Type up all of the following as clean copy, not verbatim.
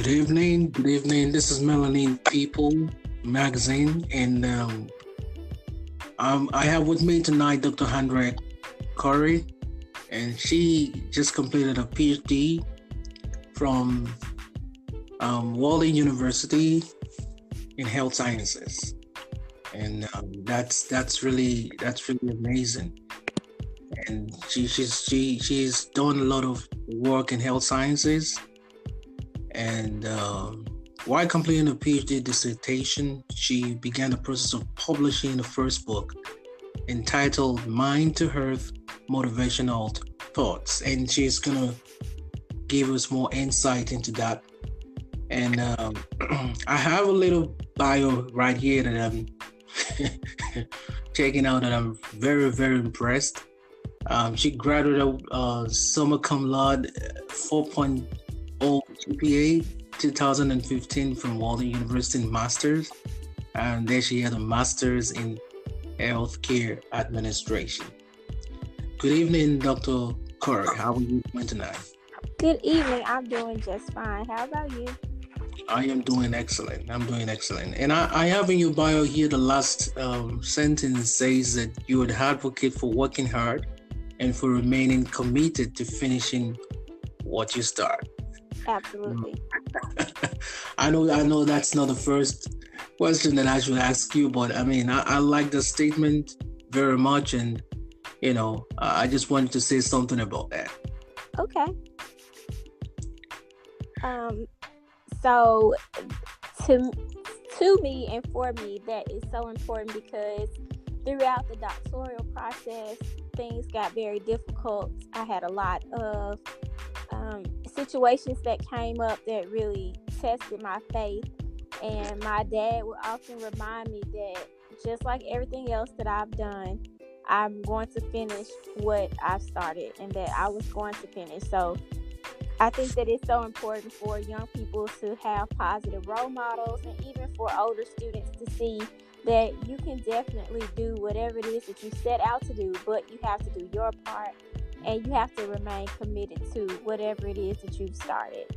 Good evening. Good evening. This is MelaninPeople magazine, and I have with me tonight Dr. Andrea Curry, and she just completed a PhD from Walden University in health sciences, and that's really amazing. And she's done a lot of work in health sciences. And while completing a PhD dissertation, she began the process of publishing the first book entitled Mind to Earth Motivational Thoughts. And she's going to give us more insight into that. And I have a little bio right here that I'm checking out, that I'm very, very impressed. She graduated summa cum laude 4.0 GPA 2015 from Walden University in Masters, and there she had a Master's in Healthcare Administration. Good evening, Dr. Curry. How are you doing tonight? Good evening. I'm doing just fine. How about you? I am doing excellent. And I have in your bio here, the last sentence says that you are the advocate for working hard and for remaining committed to finishing what you start. Absolutely. I know that's not the first question that I should ask you, but I mean, I like the statement very much, and I just wanted to say something about that. Okay. So to me and for me, that is so important because throughout the doctoral process, things got very difficult. I had a lot of situations that came up that really tested my faith, and my dad would often remind me that just like everything else that I've done, I'm going to finish what I've started, and that I was going to finish. So I think that it's so important for young people to have positive role models, and even for older students to see that you can definitely do whatever it is that you set out to do, but you have to do your part, and you have to remain committed to whatever it is that you've started.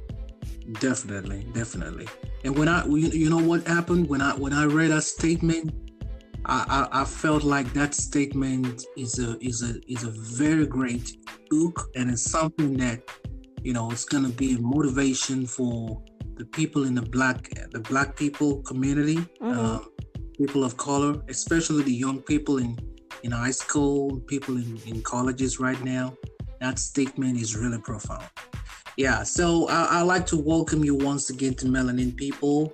Definitely. And when what happened when I read that statement, I felt like that statement is a very great book, and it's something that it's gonna be a motivation for the people in the black people community, people of color, especially the young people in high school, people in colleges right now. That statement is really profound. Yeah, so I'd like to welcome you once again to MelaninPeople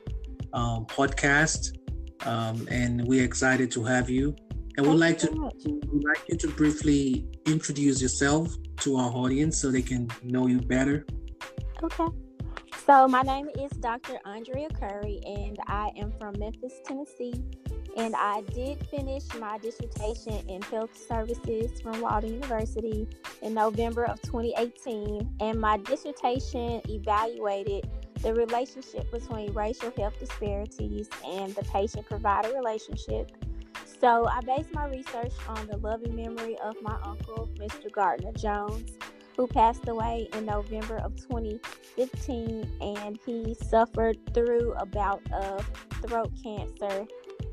podcast, and we're excited to have you. And we'd like you to briefly introduce yourself to our audience so they can know you better. Okay. So my name is Dr. Andrea Curry, and I am from Memphis, Tennessee. And I did finish my dissertation in health services from Walden University in November of 2018. And my dissertation evaluated the relationship between racial health disparities and the patient-provider relationship. So I based my research on the loving memory of my uncle, Mr. Gardner Jones, who passed away in November of 2015, and he suffered through a bout of throat cancer.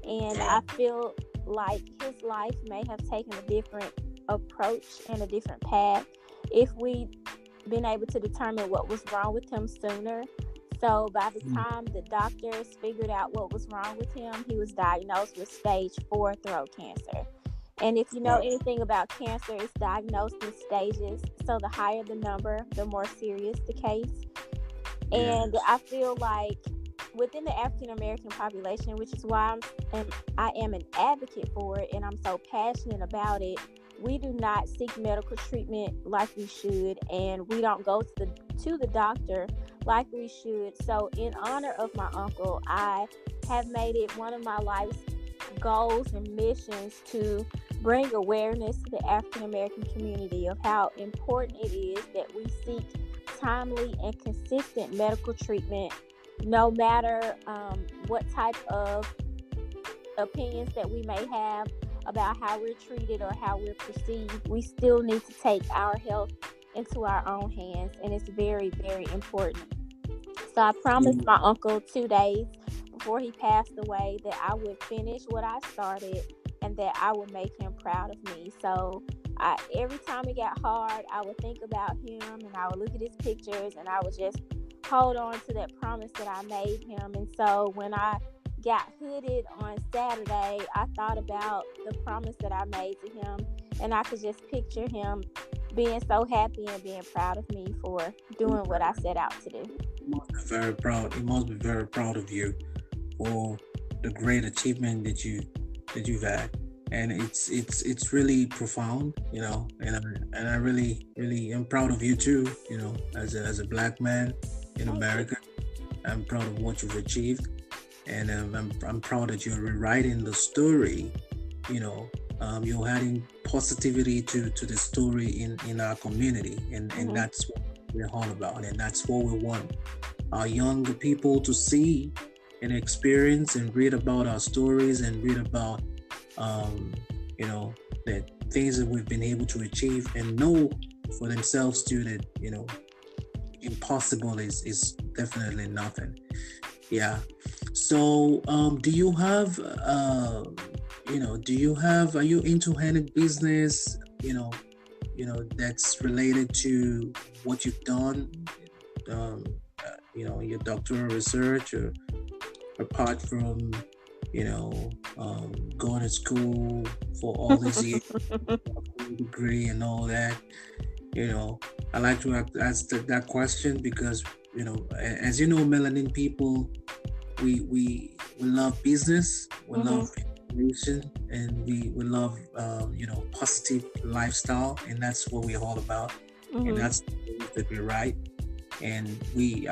And I feel like his life may have taken a different approach and a different path if we'd been able to determine what was wrong with him sooner. So by the time the doctors figured out what was wrong with him, he was diagnosed with stage 4 throat cancer. And if you know anything about cancer, it's diagnosed in stages. So the higher the number, the more serious the case. And I feel like within the African American population, which is why I am an advocate for it, and I'm so passionate about it, we do not seek medical treatment like we should, and we don't go to the doctor like we should. So in honor of my uncle, I have made it one of my life's goals and missions to bring awareness to the African American community of how important it is that we seek timely and consistent medical treatment, no matter what type of opinions that we may have about how we're treated or how we're perceived. We still need to take our health into our own hands, and it's very, very important. So I promised my uncle 2 days before he passed away that I would finish what I started and that I would make him proud of me. So every time it got hard, I would think about him and I would look at his pictures and I would just hold on to that promise that I made him. And so when I got hooded on Saturday, I thought about the promise that I made to him, and I could just picture him being so happy and being proud of me for doing what I set out to do. He must be very proud. He must be very proud of you for the great achievement that you've had, and it's really profound, you know. And I really am proud of you too, you know, as a black man in America. I'm proud of what you've achieved, and I'm proud that you're rewriting the story. You know, you're adding positivity to the story in our community, and that's what we're all about, and that's what we want our younger people to see and experience and read about our stories and read about you know, the things that we've been able to achieve and know for themselves too that, you know, impossible is definitely nothing. Yeah. So do you have you know, are you into any business, you know, that's related to what you've done, you know, your doctoral research, or apart from, you know, going to school for all these years, degree and all that? You know, I like to ask that question because, you know, as you know, melanin people, we love business, we love innovation, and we love you know, positive lifestyle, and that's what we're all about, and that's that we're right. And we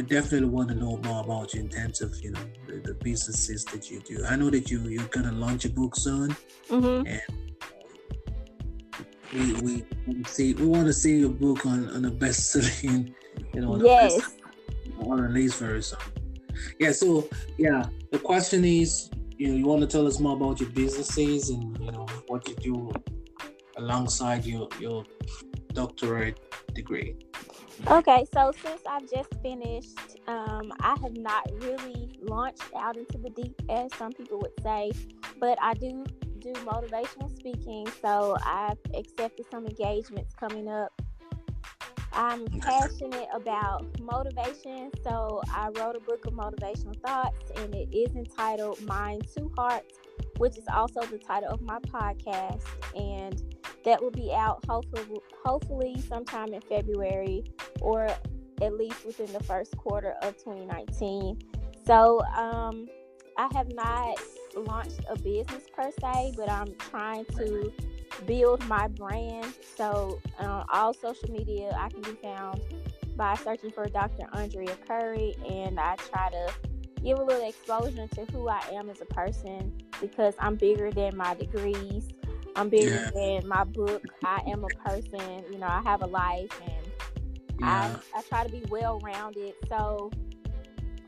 definitely want to know more about you in terms of, you know, the businesses that you do. I know that you're gonna launch a book soon, and we want to see your book on a best-selling, you know, yes, on release very soon. Yeah. So yeah, the question is, you know, you want to tell us more about your businesses and, you know, what you do alongside your doctorate degree. Okay, so since I've just finished, I have not really launched out into the deep, as some people would say, but I do motivational speaking, so I've accepted some engagements coming up. I'm passionate about motivation, so I wrote a book of motivational thoughts, and it is entitled Mind to Heart, which is also the title of my podcast, and that will be out hopefully sometime in February, or at least within the first quarter of 2019. So I have not launched a business per se, but I'm trying to build my brand. So all social media, I can be found by searching for Dr.Andrea Curry, and I try to give a little exposure to who I am as a person, because I'm bigger than my degrees. I'm bigger than my book. I am a person, you know, I have a life, and I try to be well-rounded. So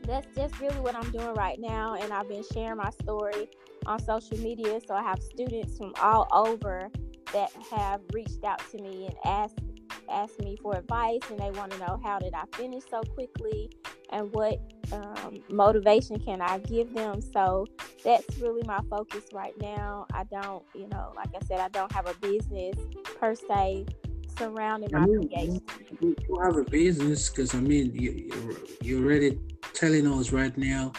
that's just really what I'm doing right now, and I've been sharing my story on social media. So I have students from all over that have reached out to me and asked me for advice, and they want to know, how did I finish so quickly, and what motivation can I give them. So that's really my focus right now. I don't, you know, like I said, I don't have a business per se surrounding my engagement. You have a business, because I mean, you're already telling us right now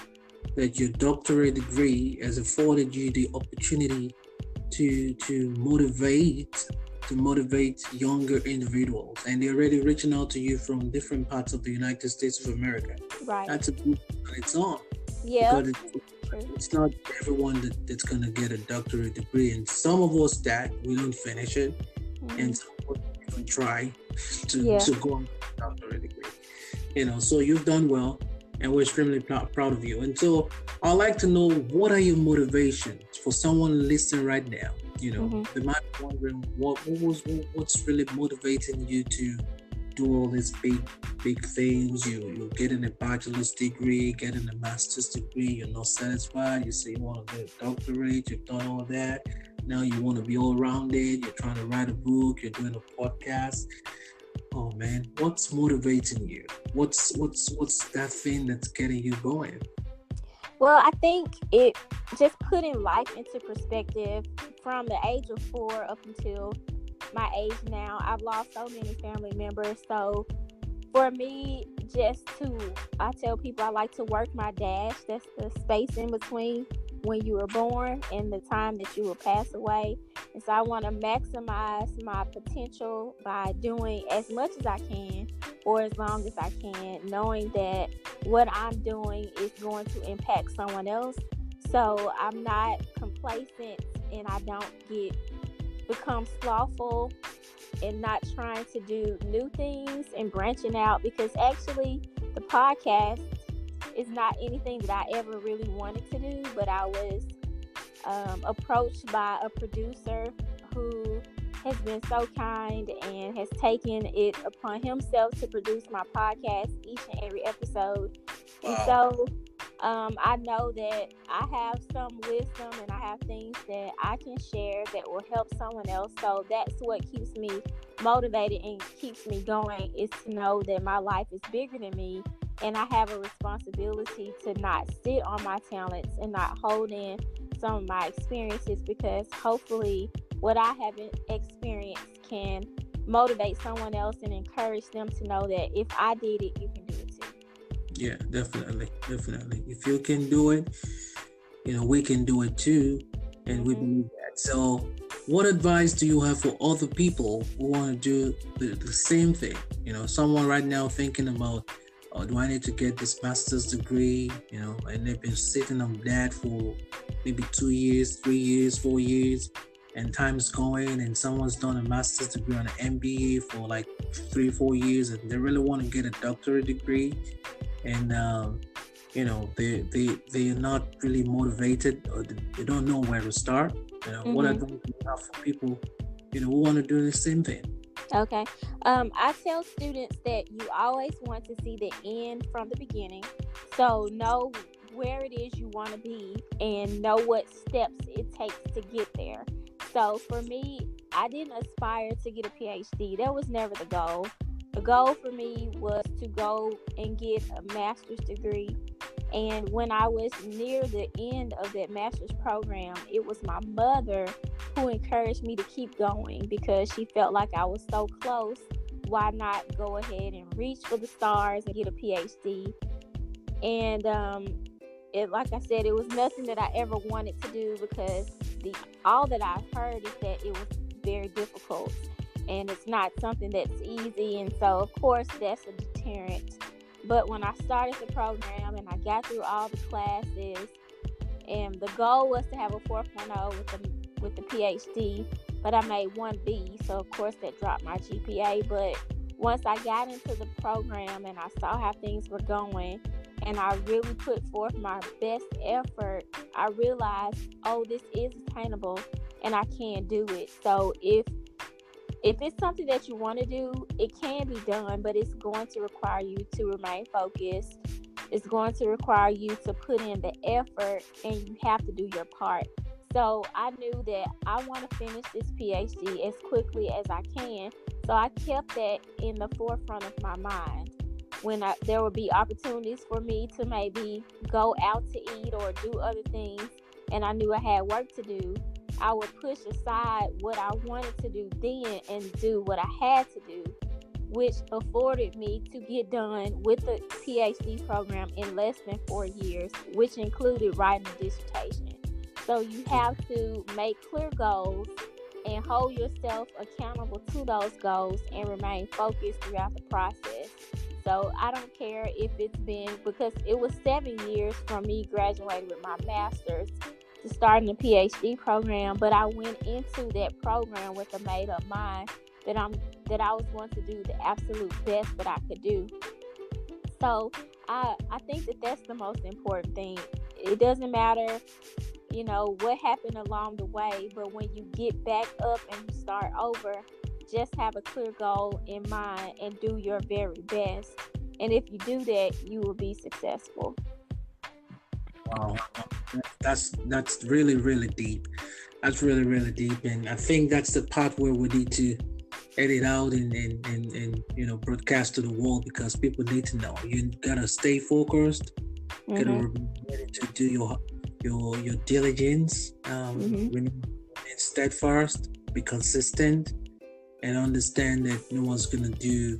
that your doctorate degree has afforded you the opportunity to motivate younger individuals, and they're already reaching out to you from different parts of the United States of America. Right. That's a book on its own. Yeah. Because it's not everyone that's gonna get a doctorate degree, and some of us that we don't finish it, and some of us even try to go on a doctorate degree. You know, so you've done well, and we're extremely proud of you. And so I'd like to know, what are your motivations for someone listening right now? You know, they might be wondering what's really motivating you to do all these big things. You're getting a bachelor's degree, getting a master's degree, you're not satisfied. You say you want to get a doctorate, you've done all that. Now you want to be all rounded, you're trying to write a book, you're doing a podcast. Oh man, what's motivating you? What's that thing that's getting you going? Well, I think it just putting life into perspective from the age of 4 up until my age now. I've lost so many family members. So for me, I tell people I like to work my dash. That's the space in between when you were born and the time that you will pass away. And so I want to maximize my potential by doing as much as I can for as long as I can, knowing that what I'm doing is going to impact someone else. So I'm not complacent and I don't become slothful and not trying to do new things and branching out, because actually the podcast is not anything that I ever really wanted to do, but I was approached by a producer who has been so kind and has taken it upon himself to produce my podcast each and every episode. And so I know that I have some wisdom and I have things that I can share that will help someone else. So that's what keeps me motivated and keeps me going, is to know that my life is bigger than me and I have a responsibility to not sit on my talents and not hold in some of my experiences, because hopefully what I haven't experienced can motivate someone else and encourage them to know that if I did it, you can do it too. Yeah, definitely. If you can do it, we can do it too, and we believe that. So, what advice do you have for other people who want to do the same thing? Someone right now thinking about, oh, do I need to get this master's degree? And they've been sitting on that for maybe 2 years, 3 years, 4 years, and time's going, and someone's done a master's degree on an MBA for like 3-4 years, and they really want to get a doctorate degree, and they're not really motivated, or they don't know where to start. What advice do you have for people who want to do the same thing? Okay. I tell students that you always want to see the end from the beginning. So know where it is you want to be and know what steps it takes to get there. So for me, I didn't aspire to get a PhD. That was never the goal. The goal for me was to go and get a master's degree. And when I was near the end of that master's program, it was my mother who encouraged me to keep going, because she felt like I was so close. Why not go ahead and reach for the stars and get a PhD? And like I said, it was nothing that I ever wanted to do, because all that I've heard is that it was very difficult and it's not something that's easy. And so, of course, that's a deterrent. But when I started the program and I got through all the classes, and the goal was to have a 4.0 with the PhD, but I made 1B, so of course that dropped my GPA. But once I got into the program and I saw how things were going, and I really put forth my best effort, I realized, oh, this is attainable and I can do it. So if it's something that you want to do, it can be done, but it's going to require you to remain focused. It's going to require you to put in the effort, and you have to do your part. So I knew that I want to finish this PhD as quickly as I can. So I kept that in the forefront of my mind. When there would be opportunities for me to maybe go out to eat or do other things, and I knew I had work to do, I would push aside what I wanted to do then and do what I had to do, which afforded me to get done with the PhD program in less than 4 years, which included writing a dissertation. So you have to make clear goals and hold yourself accountable to those goals and remain focused throughout the process. So I don't care if it's been, because it was 7 years from me graduating with my master's to starting the PhD program, but I went into that program with a made up mind that I was going to do the absolute best that I could do. So I think that that's the most important thing. It doesn't matter, what happened along the way, but when you get back up and you start over, just have a clear goal in mind and do your very best. And if you do that, you will be successful. Wow, that's really, really deep. That's really, really deep, and I think that's the part where we need to edit out and broadcast to the world, because people need to know. You gotta stay focused, gotta be ready to do your diligence, remain steadfast, be consistent, and understand that no one's gonna do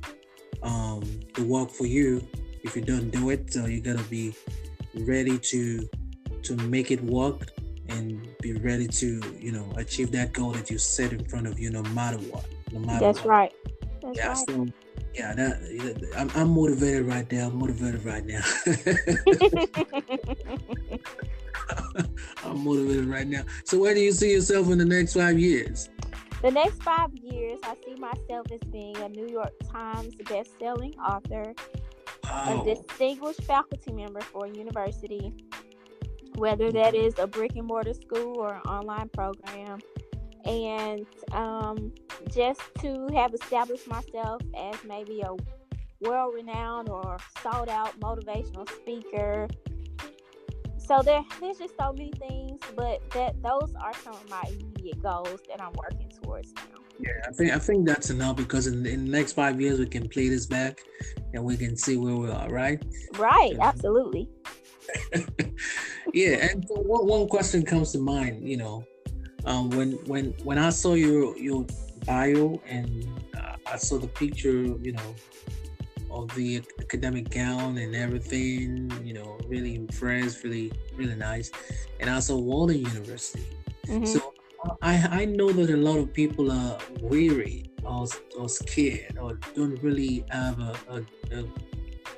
the work for you if you don't do it. So you gotta be ready to make it work, and be ready to achieve that goal that you set in front of you, no matter what. That's right. That's Yeah. right. So yeah, I'm motivated right now. I'm motivated right now. I'm motivated right now. So where do you see yourself in the next 5 years? The next 5 years, I see myself as being a New York Times best-selling author, Wow. a distinguished faculty member for a university, whether that is a brick and mortar school or an online program, and just to have established myself as maybe a world-renowned or sought-out motivational speaker. So there's just so many things, but those are some of my immediate goals that I'm working towards now. Yeah, I think that's enough, because in the next 5 years we can play this back and we can see where we are, right? Right, absolutely. Yeah, and so one question comes to mind. When I saw your bio, and I saw the picture, of the academic gown and everything, really impressed, really really nice, and also Walden University. So I know that a lot of people are weary or scared, or don't really have a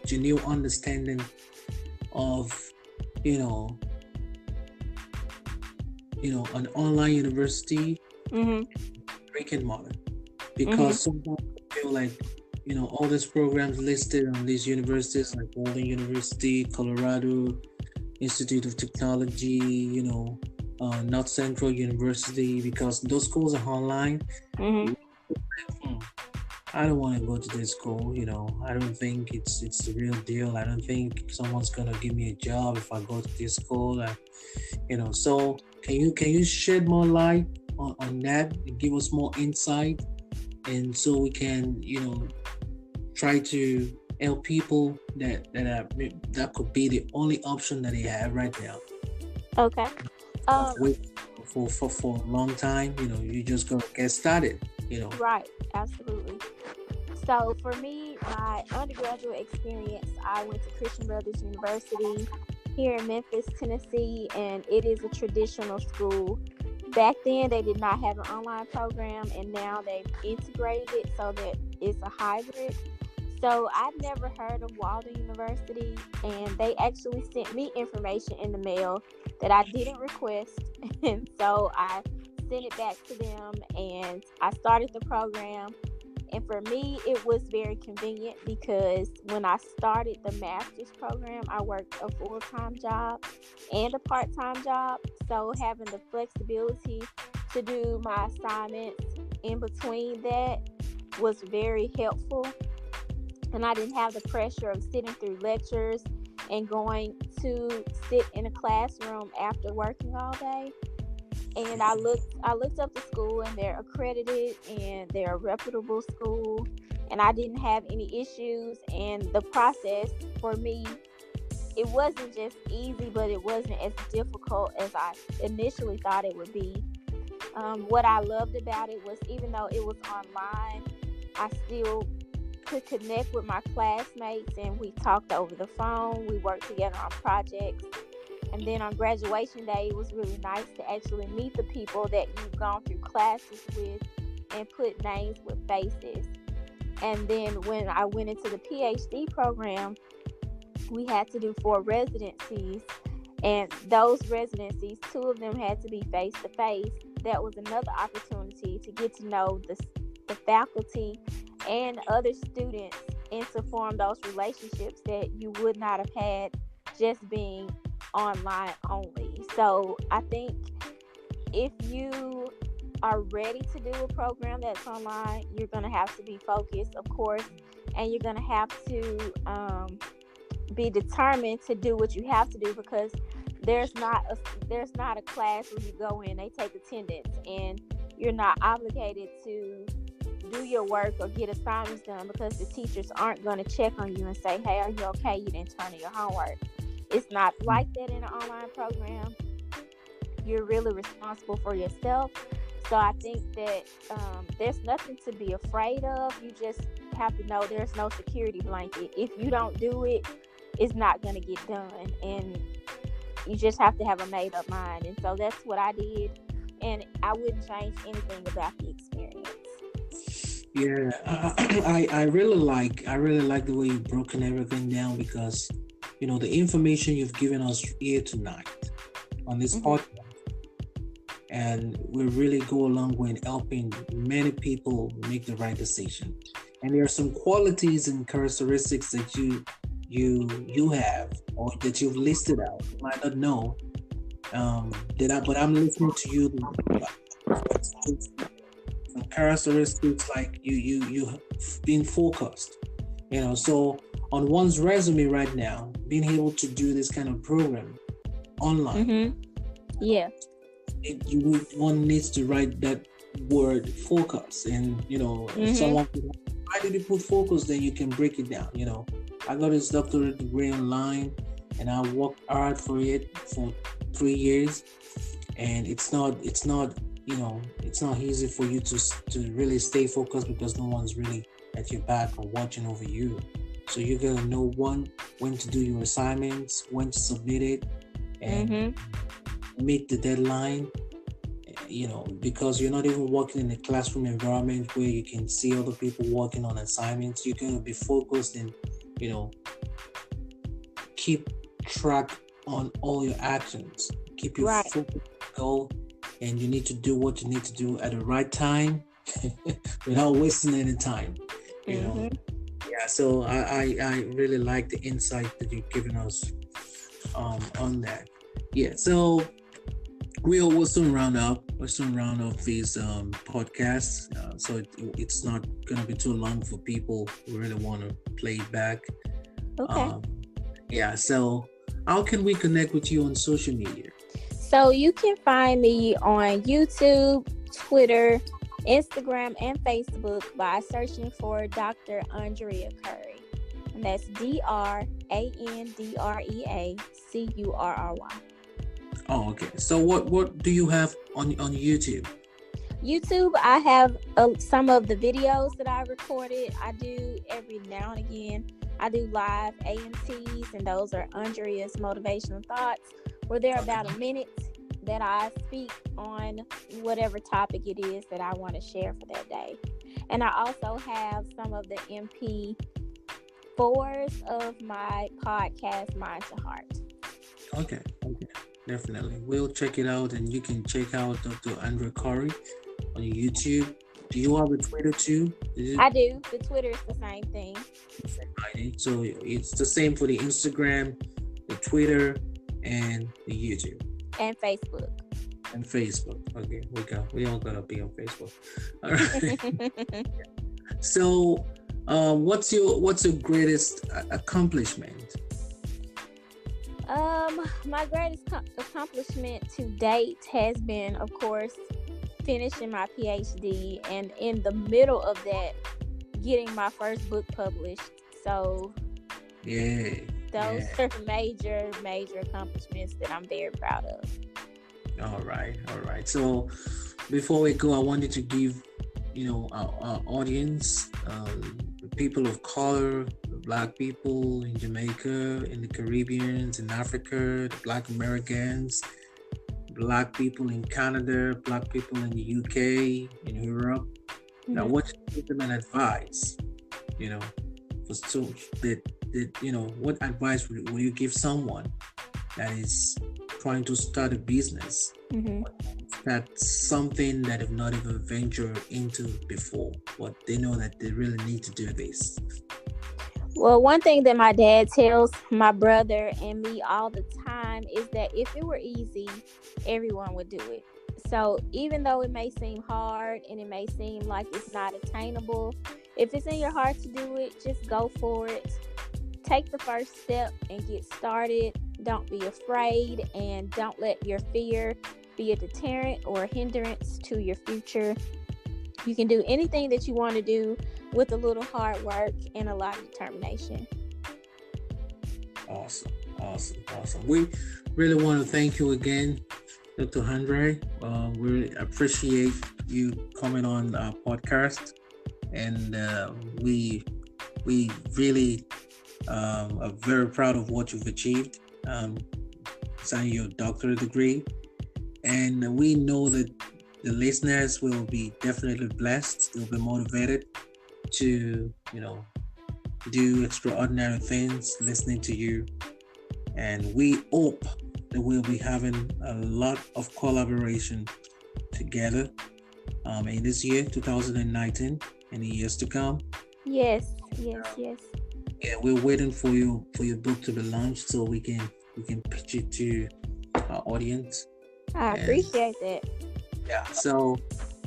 genuine understanding of an online university, brick and mortar, because sometimes I feel like all these programs listed on these universities, like Walden University, Colorado Institute of Technology, North Central University, because those schools are online. I don't want to go to this school. I don't think it's the real deal. I don't think someone's gonna give me a job if I go to this school. So can you shed more light on that and give us more insight, and so we can try to help people that could be the only option that they have right now. Okay. Wait for a long time. You just gonna get started. Right. Absolutely. So for me, my undergraduate experience, I went to Christian Brothers University here in Memphis, Tennessee, and it is a traditional school. Back then, they did not have an online program, and now they've integrated it so that it's a hybrid. So I've never heard of Walden University, and they actually sent me information in the mail that I didn't request, and so I sent it back to them, and I started the program. And for me, it was very convenient, because when I started the master's program, I worked a full-time job and a part-time job. So having the flexibility to do my assignments in between that was very helpful. And I didn't have the pressure of sitting through lectures and going to sit in a classroom after working all day. And I looked up the school, and they're accredited and they're a reputable school, and I didn't have any issues. And the process for me, it wasn't just easy, but it wasn't as difficult as I initially thought it would be. What I loved about it was, even though it was online, I still could connect with my classmates, and we talked over the phone. We worked together on projects. And then on graduation day, it was really nice to actually meet the people that you've gone through classes with and put names with faces. And then when I went into the PhD program, we had to do 4 residencies. And those residencies, 2 of them had to be face-to-face. That was another opportunity to get to know the faculty and other students, and to form those relationships that you would not have had just being online only. So I think if you are ready to do a program that's online, you're going to have to be focused, of course, and you're going to have to be determined to do what you have to do, because there's not a class where you go in, they take attendance, and you're not obligated to do your work or get assignments done, because the teachers aren't going to check on you and say, hey, are you okay? You didn't turn in your homework. It's not like that in an online program. You're really responsible for yourself. So I think that there's nothing to be afraid of. You just have to know there's no security blanket. If you don't do it, it's not going to get done. And you just have to have a made up mind. And so that's what I did. And I wouldn't change anything about the experience. Yeah, I really like the way you've broken everything down, because the information you've given us here tonight on this podcast, and we really go a long way in helping many people make the right decision. And there are some qualities and characteristics that you have, or that you've listed out. You might not know but I'm listening to you. Some characteristics like you being focused. So on one's resume right now, being able to do this kind of program online. Yeah. One needs to write that word focus, and someone, why did you put focus? Then you can break it down. I got this doctorate degree online, and I worked hard for it for 3 years, and it's not easy for you to really stay focused, because no one's really at your back or watching over you. So you gotta know when to do your assignments, when to submit it, and meet the deadline. Because you're not even working in a classroom environment where you can see other people working on assignments. You're gonna be focused and keep track on all your actions. Keep your focus goal, and you need to do what you need to do at the right time without wasting any time. Yeah. So I really like the insight that you've given us on that. Yeah. So we'll soon round up. We'll soon round up these podcasts. So it's not gonna be too long for people who really want to play it back. Okay. Yeah. So how can we connect with you on social media? So you can find me on YouTube, Twitter, Instagram, and Facebook by searching for Dr. Andrea Curry. And that's DrAndrea Curry. Oh, okay. So what do you have on YouTube? YouTube, I have some of the videos that I recorded. I do every now and again. I do live AMTs, and those are Andrea's motivational thoughts, where they're about a minute that I speak on whatever topic it is that I want to share for that day. And I also have some of the MP4s of my podcast, Mind to Heart. Okay. Definitely. We'll check it out, and you can check out Dr. Andrea Curry on YouTube. Do you have a Twitter too? I do. The Twitter is the same thing. So it's the same for the Instagram, the Twitter, and the YouTube. And Facebook. Okay, we all gotta be on Facebook. All right. So, what's your greatest accomplishment? My greatest accomplishment to date has been, of course, finishing my PhD, and in the middle of that, getting my first book published. So, those are major accomplishments that I'm very proud of. All right. So, before we go, I wanted to give, our audience, the people of color, the Black people in Jamaica, in the Caribbean, in Africa, the Black Americans, Black people in Canada, Black people in the UK, in Europe. Now, what should give them an advice? What advice will you give someone that is trying to start a business? That's something that they've not even ventured into before, but they know that they really need to do this. Well, one thing that my dad tells my brother and me all the time is that if it were easy, everyone would do it. So even though it may seem hard and it may seem like it's not attainable, if it's in your heart to do it, just go for it. Take the first step and get started. Don't be afraid, and don't let your fear be a deterrent or a hindrance to your future. You can do anything that you want to do with a little hard work and a lot of determination. Awesome. We really want to thank you again, Dr. Andrea. We appreciate you coming on our podcast, and we really are very proud of what you've achieved, signing your doctorate degree, and we know that the listeners will be definitely blessed. They'll be motivated to, do extraordinary things listening to you. And we hope that we'll be having a lot of collaboration together in this year, 2019, and the years to come. Yes. Yeah, we're waiting for your book to be launched so we can pitch it to our audience. I appreciate that. Yeah, so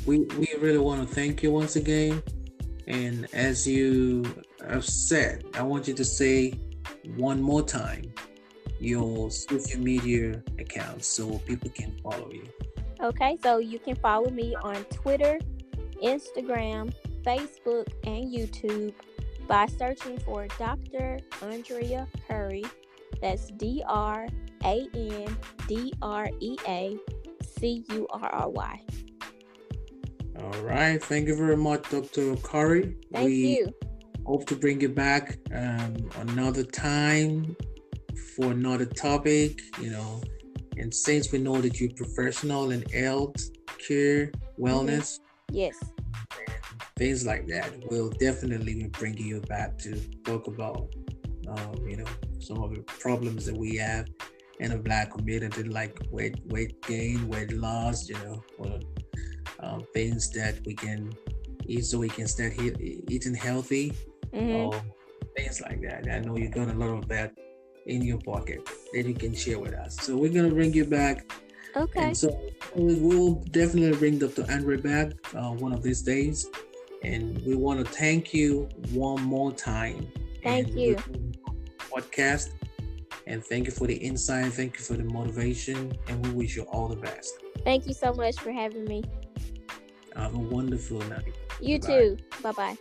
we really want to thank you once again. And as you have said, I want you to say one more time your social media accounts so people can follow you. Okay, so you can follow me on Twitter, Instagram, Facebook, and YouTube by searching for Dr. Andrea Curry. That's DrAndrea Curry. All right. Thank you very much, Dr. Curry. Thank you. Hope to bring you back another time for another topic, and since we know that you're professional in health, care, wellness, yes, things like that, we'll definitely be bringing you back to talk about, some of the problems that we have in the Black community, like weight gain, weight loss, things that we can eat so we can start eating healthy, or things like that. I know you got a lot of that in your pocket that you can share with us. So we're gonna bring you back. Okay. And so we'll definitely bring Dr. Andrea back one of these days. And we want to thank you one more time. Thank you. Podcast. And thank you for the insight. Thank you for the motivation. And we wish you all the best. Thank you so much for having me. Have a wonderful night. You too. Bye-bye.